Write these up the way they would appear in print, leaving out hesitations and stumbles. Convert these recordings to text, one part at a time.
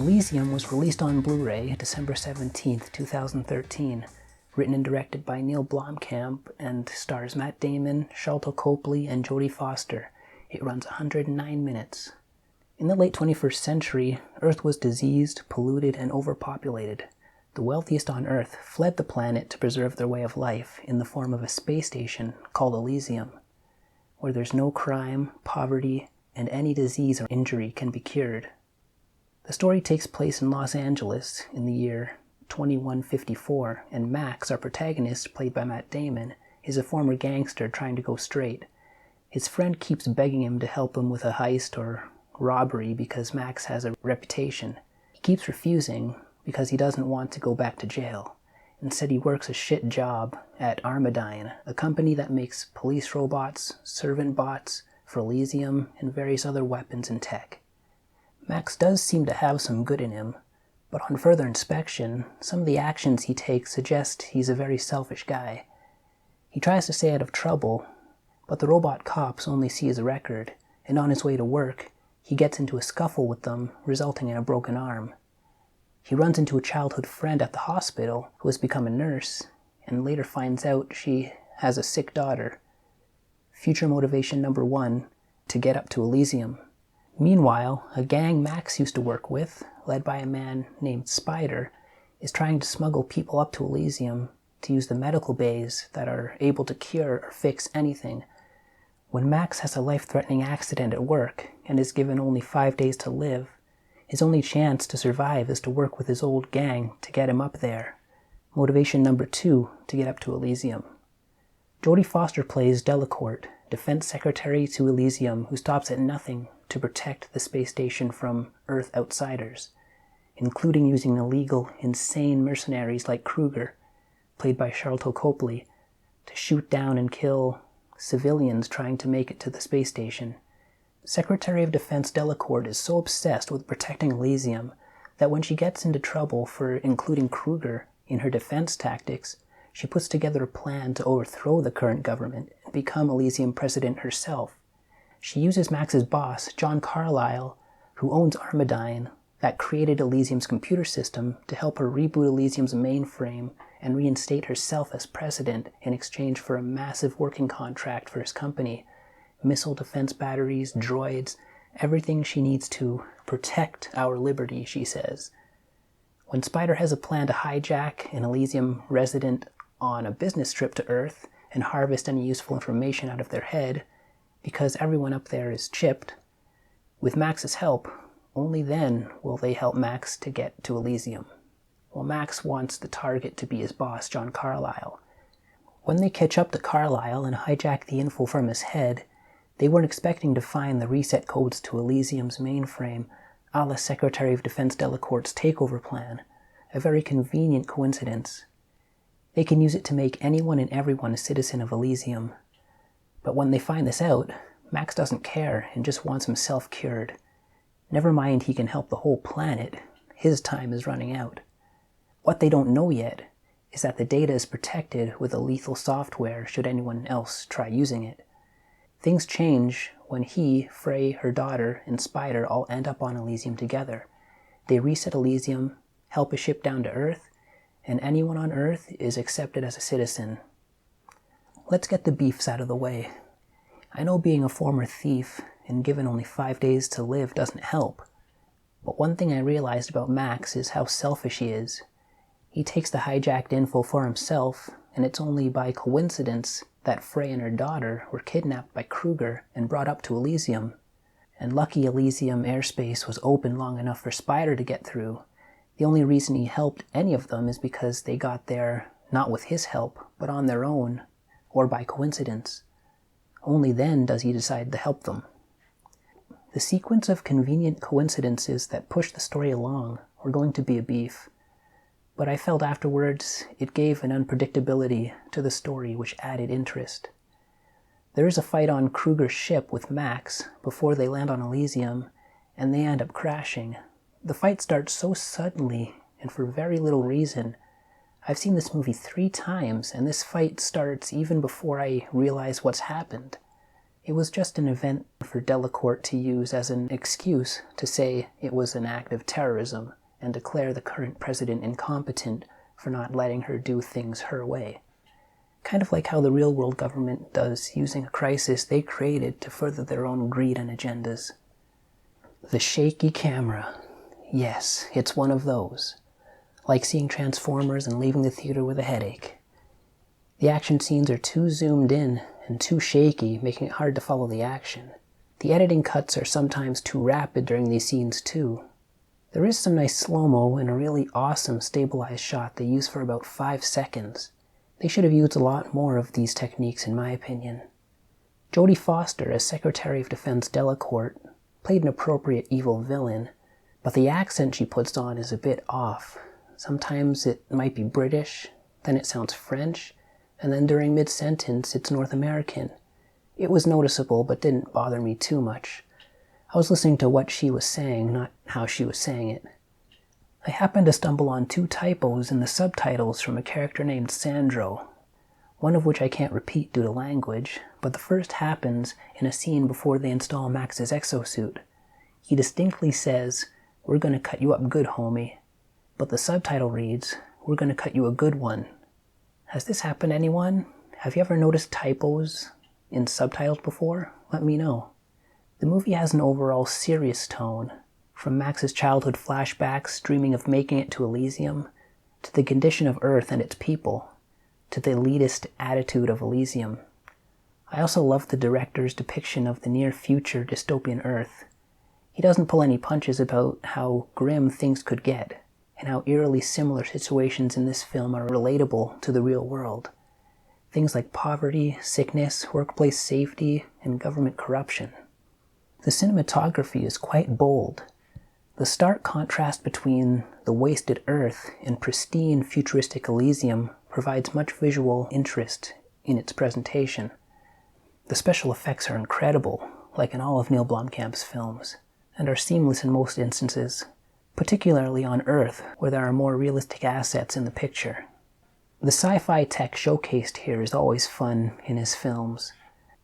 Elysium was released on Blu-ray December 17th, 2013, written and directed by Neill Blomkamps and stars Matt Damon, Sharlto Copley, and Jodie Foster. It runs 109 minutes. In the late 21st century, Earth was diseased, polluted, and overpopulated. The wealthiest on Earth fled the planet to preserve their way of life in the form of a space station called Elysium, where there's no crime, poverty, and any disease or injury can be cured. The story takes place in Los Angeles in the year 2154, and Max, our protagonist, played by Matt Damon, is a former gangster trying to go straight. His friend keeps begging him to help him with a heist or robbery because Max has a reputation. He keeps refusing because he doesn't want to go back to jail. Instead, he works a shit job at Armadyne, a company that makes police robots, servant bots for Elysium, and various other weapons and tech. Max does seem to have some good in him, but on further inspection, some of the actions he takes suggest he's a very selfish guy. He tries to stay out of trouble, but the robot cops only see his record, and on his way to work, he gets into a scuffle with them, resulting in a broken arm. He runs into a childhood friend at the hospital who has become a nurse, and later finds out she has a sick daughter. Future motivation number 1, to get up to Elysium. Meanwhile, a gang Max used to work with, led by a man named Spider, is trying to smuggle people up to Elysium to use the medical bays that are able to cure or fix anything. When Max has a life-threatening accident at work and is given only 5 days to live, his only chance to survive is to work with his old gang to get him up there. Motivation number 2, to get up to Elysium. Jodie Foster plays Delacourt, Defense Secretary to Elysium, who stops at nothing to protect the space station from Earth outsiders, including using illegal, insane mercenaries like Kruger, played by Sharlto Copley, to shoot down and kill civilians trying to make it to the space station. Secretary of Defense Delacourt is so obsessed with protecting Elysium that when she gets into trouble for including Kruger in her defense tactics, she puts together a plan to overthrow the current government and become Elysium president herself. She uses Max's boss, John Carlyle, who owns Armadyne, that created Elysium's computer system, to help her reboot Elysium's mainframe and reinstate herself as president in exchange for a massive working contract for his company. Missile defense batteries, droids, everything she needs to protect our liberty, she says. When Spider has a plan to hijack an Elysium resident on a business trip to Earth and harvest any useful information out of their head, because everyone up there is chipped, with Max's help, only then will they help Max to get to Elysium. Well, Max wants the target to be his boss, John Carlyle. When they catch up to Carlyle and hijack the info from his head, they weren't expecting to find the reset codes to Elysium's mainframe, a la Secretary of Defense Delacourt's takeover plan. A very convenient coincidence. They can use it to make anyone and everyone a citizen of Elysium. But when they find this out, Max doesn't care and just wants himself cured. Never mind he can help the whole planet, his time is running out. What they don't know yet is that the data is protected with a lethal software should anyone else try using it. Things change when he, Frey, her daughter, and Spider all end up on Elysium together. They reset Elysium, help a ship down to Earth, and anyone on Earth is accepted as a citizen. Let's get the beefs out of the way. I know being a former thief and given only 5 days to live doesn't help, but one thing I realized about Max is how selfish he is. He takes the hijacked info for himself, and it's only by coincidence that Frey and her daughter were kidnapped by Kruger and brought up to Elysium. And lucky Elysium airspace was open long enough for Spider to get through. The only reason he helped any of them is because they got there not with his help, but on their own, or by coincidence. Only then does he decide to help them. The sequence of convenient coincidences that push the story along were going to be a beef, but I felt afterwards it gave an unpredictability to the story which added interest. There is a fight on Kruger's ship with Max before they land on Elysium, and they end up crashing. The fight starts so suddenly and for very little reason. I've seen this movie 3 times, and this fight starts even before I realize what's happened. It was just an event for Delacourt to use as an excuse to say it was an act of terrorism and declare the current president incompetent for not letting her do things her way. Kind of like how the real-world government does, using a crisis they created to further their own greed and agendas. The shaky camera. Yes, it's one of those. Like seeing Transformers and leaving the theater with a headache. The action scenes are too zoomed in and too shaky, making it hard to follow the action. The editing cuts are sometimes too rapid during these scenes too. There is some nice slow-mo and a really awesome stabilized shot they use for about 5 seconds. They should have used a lot more of these techniques in my opinion. Jodie Foster as Secretary of Defense Delacourt played an appropriate evil villain, but the accent she puts on is a bit off. Sometimes it might be British, then it sounds French, and then during mid-sentence it's North American. It was noticeable, but didn't bother me too much. I was listening to what she was saying, not how she was saying it. I happened to stumble on 2 typos in the subtitles from a character named Sandro, one of which I can't repeat due to language, but the first happens in a scene before they install Max's exosuit. He distinctly says, "We're gonna cut you up good, homie," but the subtitle reads, "We're gonna cut you a good one." Has this happened to anyone? Have you ever noticed typos in subtitles before? Let me know. The movie has an overall serious tone, from Max's childhood flashbacks dreaming of making it to Elysium, to the condition of Earth and its people, to the elitist attitude of Elysium. I also love the director's depiction of the near-future dystopian Earth. He doesn't pull any punches about how grim things could get, and how eerily similar situations in this film are relatable to the real world. Things like poverty, sickness, workplace safety, and government corruption. The cinematography is quite bold. The stark contrast between the wasted Earth and pristine futuristic Elysium provides much visual interest in its presentation. The special effects are incredible, like in all of Neill Blomkamps' films, and are seamless in most instances, particularly on Earth, where there are more realistic assets in the picture. The sci-fi tech showcased here is always fun in his films.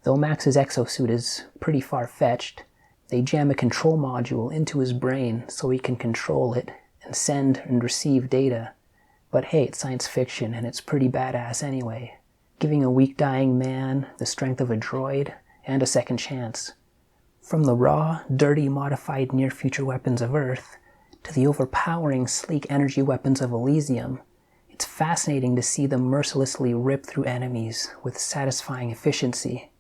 Though Max's exosuit is pretty far-fetched, they jam a control module into his brain so he can control it and send and receive data. But hey, it's science fiction and it's pretty badass anyway, giving a weak dying man the strength of a droid and a second chance. From the raw, dirty, modified near-future weapons of Earth to the overpowering, sleek energy weapons of Elysium, it's fascinating to see them mercilessly rip through enemies with satisfying efficiency.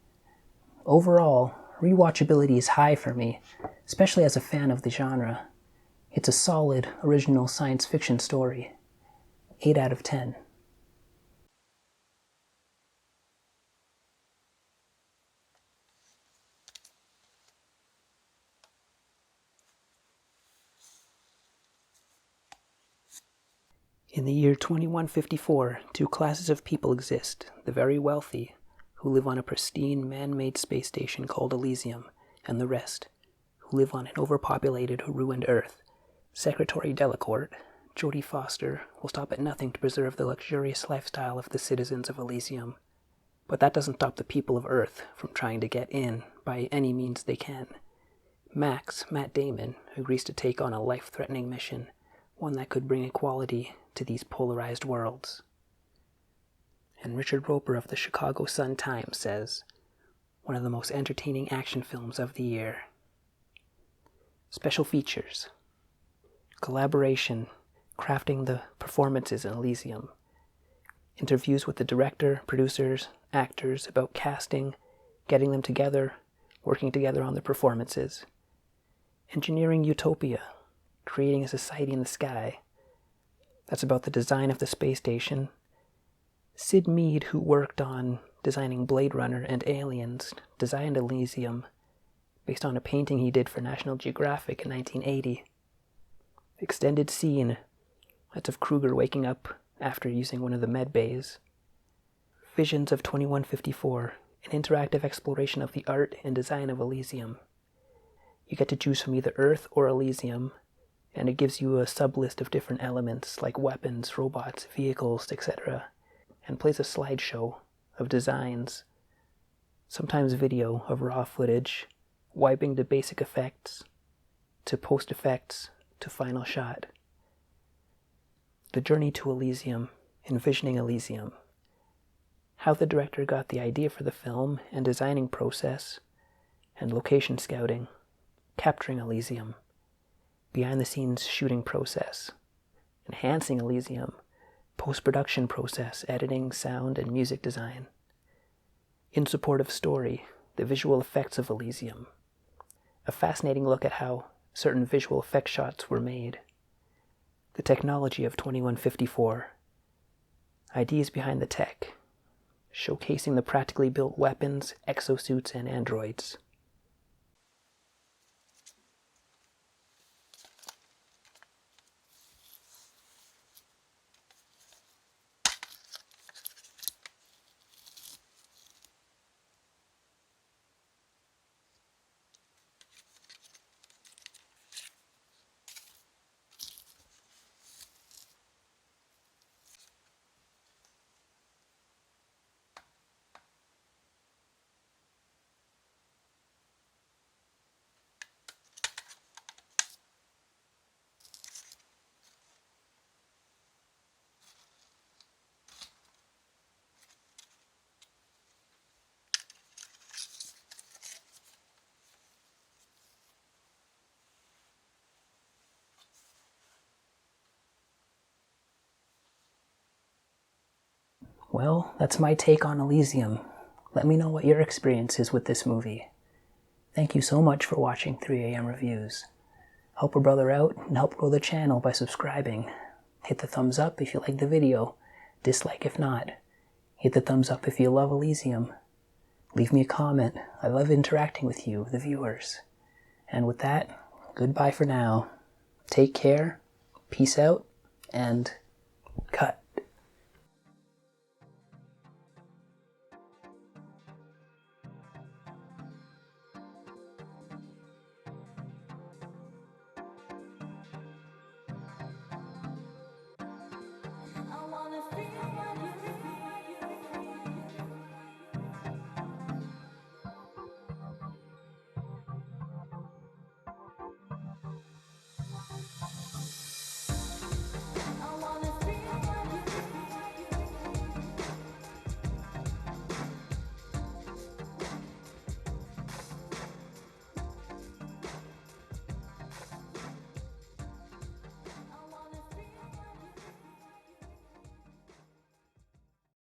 Overall, rewatchability is high for me, especially as a fan of the genre. It's a solid, original science fiction story. 8 out of 10. In the year 2154, 2 classes of people exist, the very wealthy, who live on a pristine man-made space station called Elysium, and the rest, who live on an overpopulated, ruined Earth. Secretary Delacourt, Jodie Foster, will stop at nothing to preserve the luxurious lifestyle of the citizens of Elysium. But that doesn't stop the people of Earth from trying to get in by any means they can. Matt Damon, agrees to take on a life-threatening mission, one that could bring equality to these polarized worlds. And Richard Roper of the Chicago Sun-Times says, one of the most entertaining action films of the year. Special features. Collaboration, crafting the performances in Elysium. Interviews with the director, producers, actors about casting, getting them together, working together on the performances. Engineering utopia, creating a society in the sky. That's about the design of the space station. Sid Mead, who worked on designing Blade Runner and Aliens, designed Elysium based on a painting he did for National Geographic in 1980. Extended scene, that's of Kruger waking up after using one of the med bays. Visions of 2154, an interactive exploration of the art and design of Elysium. You get to choose from either Earth or Elysium, and it gives you a sub-list of different elements like weapons, robots, vehicles, etc., and plays a slideshow of designs. sometimes video of raw footage, wiping to basic effects, to post effects, to final shot. The journey to Elysium, envisioning Elysium. How the director got the idea for the film and designing process, and location scouting, capturing Elysium, behind the scenes shooting process, enhancing Elysium, post-production process, editing, sound, and music design. In support of story, the visual effects of Elysium. A fascinating look at how certain visual effect shots were made. The technology of 2154. Ideas behind the tech. Showcasing the practically built weapons, exosuits, and androids. Well, that's my take on Elysium. Let me know what your experience is with this movie. Thank you so much for watching 3 AM Reviews. Help a brother out and help grow the channel by subscribing. Hit the thumbs up if you like the video, dislike if not. Hit the thumbs up if you love Elysium. Leave me a comment. I love interacting with you, the viewers. And with that, goodbye for now. Take care, peace out, and